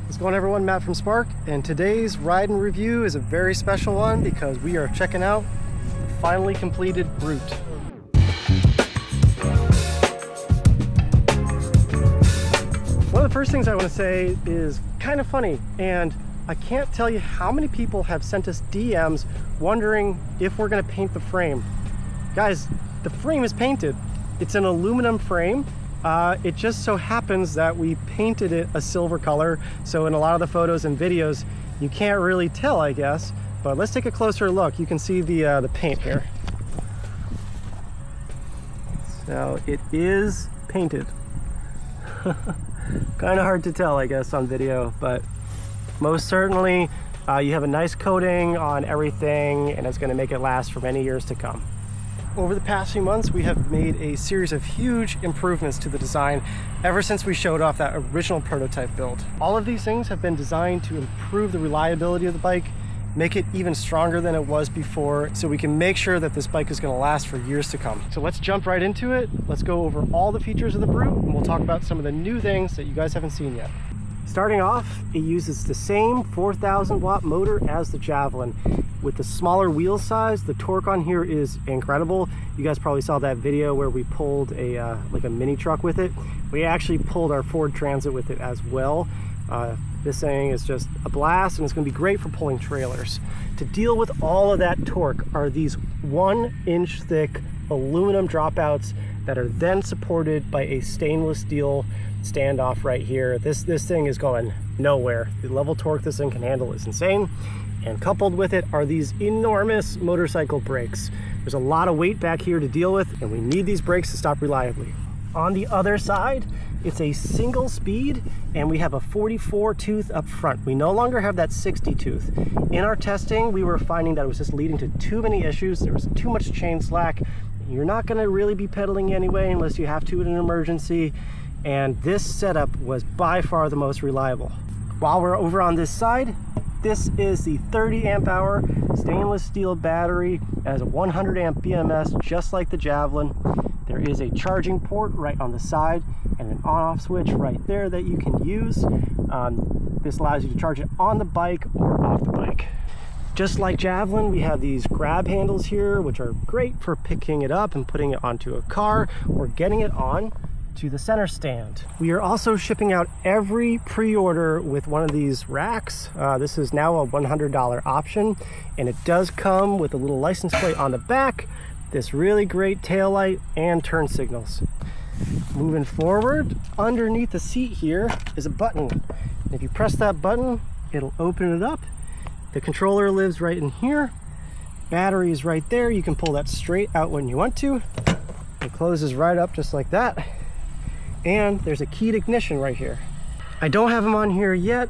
What's going on, everyone? Matt from Spark, and today's ride and review is a very special one because we are checking out the finally completed Brute. One of the first things I want to say is kind of funny, and I can't tell you how many people have sent us DMs wondering if we're going to paint the frame. Guys, the frame is painted. It's an aluminum frame. It just so happens that we painted it a silver color, so in a lot of the photos and videos you can't really tell, I guess. But let's take a closer look. You can see the paint here. So it is painted. Kind of hard to tell, I guess, on video, but most certainly you have a nice coating on everything, and it's going to make it last for many years to come. Over the past few months, we have made a series of huge improvements to the design ever since we showed off that original prototype build. All of these things have been designed to improve the reliability of the bike, make it even stronger than it was before, so we can make sure that this bike is going to last for years to come. So let's jump right into it. Let's go over all the features of the Brute, and we'll talk about some of the new things that you guys haven't seen yet. Starting off, it uses the same 4,000 watt motor as the Javelin. With the smaller wheel size, the torque on here is incredible. You guys probably saw that video where we pulled like a mini truck with it. We actually pulled our Ford Transit with it as well. This thing is just a blast, and it's going to be great for pulling trailers. To deal with all of that torque are these 1-inch thick aluminum dropouts that are then supported by a stainless steel standoff right here. This thing is going nowhere. The level torque this thing can handle is insane. And coupled with it are these enormous motorcycle brakes. There's a lot of weight back here to deal with, and we need these brakes to stop reliably. On the other side, it's a single speed, and we have a 44 tooth up front. We no longer have that 60 tooth. In our testing, we were finding that it was just leading to too many issues. There was too much chain slack. You're not gonna really be pedaling anyway unless you have to in an emergency. And this setup was by far the most reliable. While we're over on this side, this is the 30 amp hour stainless steel battery. It has a 100 amp BMS, just like the Javelin. There is a charging port right on the side and an on-off switch right there that you can use. This allows you to charge it on the bike or off the bike. Just like Javelin, we have these grab handles here, which are great for picking it up and putting it onto a car or getting it on to the center stand. We are also shipping out every pre-order with one of these racks. This is now a $100 option, and it does come with a little license plate on the back, this really great tail light, and turn signals. Moving forward, underneath the seat here is a button. And if you press that button, it'll open it up. The controller lives right in here. Battery is right there. You can pull that straight out when you want to. It closes right up just like that. And there's a keyed ignition right here. I don't have them on here yet,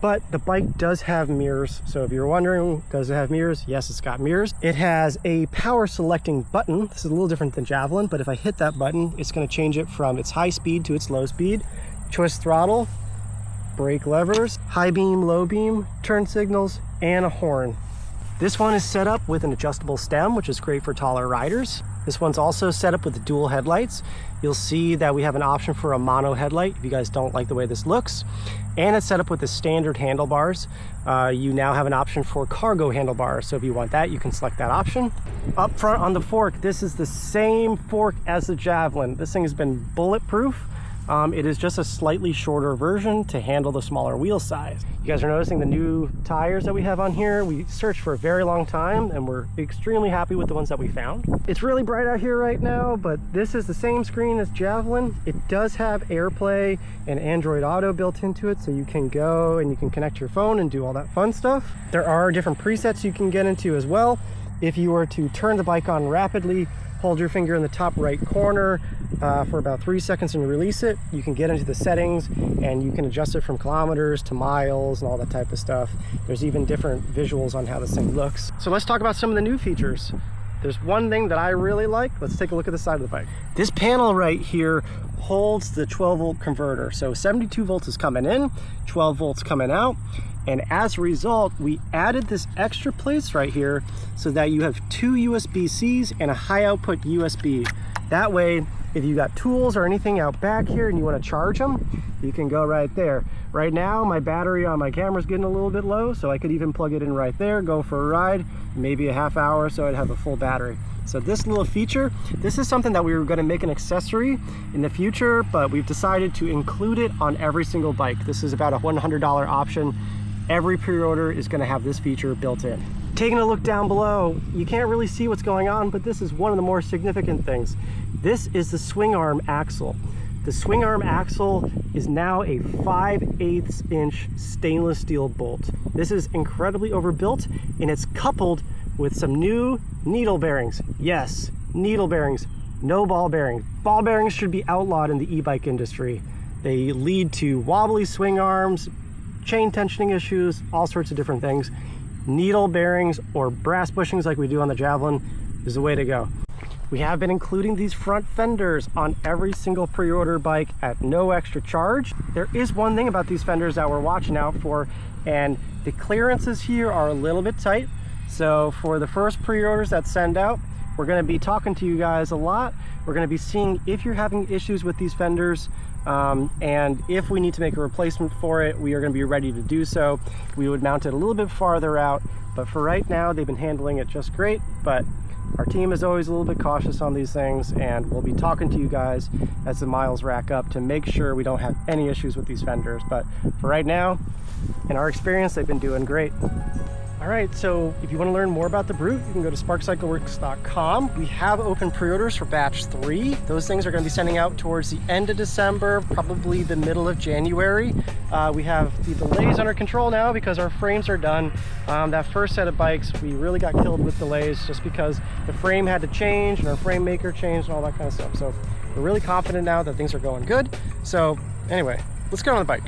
but the bike does have mirrors. So if you're wondering, does it have mirrors? Yes, it's got mirrors. It has a power selecting button. This is a little different than Javelin, but if I hit that button, it's going to change it from its high speed to its low speed. Choice throttle, brake levers, high beam, low beam, turn signals, and a horn. This one is set up with an adjustable stem, which is great for taller riders. This one's also set up with the dual headlights. You'll see that we have an option for a mono headlight if you guys don't like the way this looks. And it's set up with the standard handlebars. You now have an option for cargo handlebars. So if you want that, you can select that option. Up front on the fork, this is the same fork as the Javelin. This thing has been bulletproof. It is just a slightly shorter version to handle the smaller wheel size. You guys are noticing the new tires that we have on here. We searched for a very long time, and we're extremely happy with the ones that we found. It's really bright out here right now, but this is the same screen as Javelin. It does have AirPlay and Android Auto built into it, so you can go and you can connect your phone and do all that fun stuff. There are different presets you can get into as well. If you were to turn the bike on rapidly, hold your finger in the top right corner for about 3 seconds and release it. You can get into the settings and you can adjust it from kilometers to miles and all that type of stuff. There's even different visuals on how this thing looks. So let's talk about some of the new features. There's one thing that I really like. Let's take a look at the side of the bike. This panel right here holds the 12 volt converter. So 72 volts is coming in, 12 volts coming out. And as a result, we added this extra place right here so that you have two USB-Cs and a high output USB. That way, If you got tools or anything out back here and you want to charge them, you can go right there. Right now, my battery on my camera is getting a little bit low, so I could even plug it in right there, go for a ride, maybe a half hour, so I'd have a full battery. So this little feature, this is something that we were going to make an accessory in the future, but we've decided to include it on every single bike. This is about a $100 option. Every pre-order is going to have this feature built in. Taking a look down below, you can't really see what's going on, but this is one of the more significant things. This is the swing arm axle. The swing arm axle is now a 5/8 inch stainless steel bolt. This is incredibly overbuilt, and it's coupled with some new needle bearings. Yes, needle bearings, no ball bearings. Ball bearings should be outlawed in the e-bike industry. They lead to wobbly swing arms, chain tensioning issues, all sorts of different things. Needle bearings or brass bushings like we do on the Javelin is the way to go. We have been including these front fenders on every single pre-order bike at no extra charge. There is one thing about these fenders that we're watching out for, and the clearances here are a little bit tight. So for the first pre-orders that send out, we're going to be talking to you guys a lot. We're going to be seeing if you're having issues with these fenders, and if we need to make a replacement for it, we are going to be ready to do so. We would mount it a little bit farther out, but for right now, they've been handling it just great. But our team is always a little bit cautious on these things, and we'll be talking to you guys as the miles rack up to make sure we don't have any issues with these fenders. But for right now, in our experience, they've been doing great. All right, so if you want to learn more about the Brute, you can go to sparkcycleworks.com. We have open pre-orders for batch 3. Those things are going to be sending out towards the end of December, probably the middle of January. We have the delays under control now because our frames are done. That first set of bikes, we really got killed with delays just because the frame had to change and our frame maker changed and all that kind of stuff. So we're really confident now that things are going good. So anyway, let's get on the bike.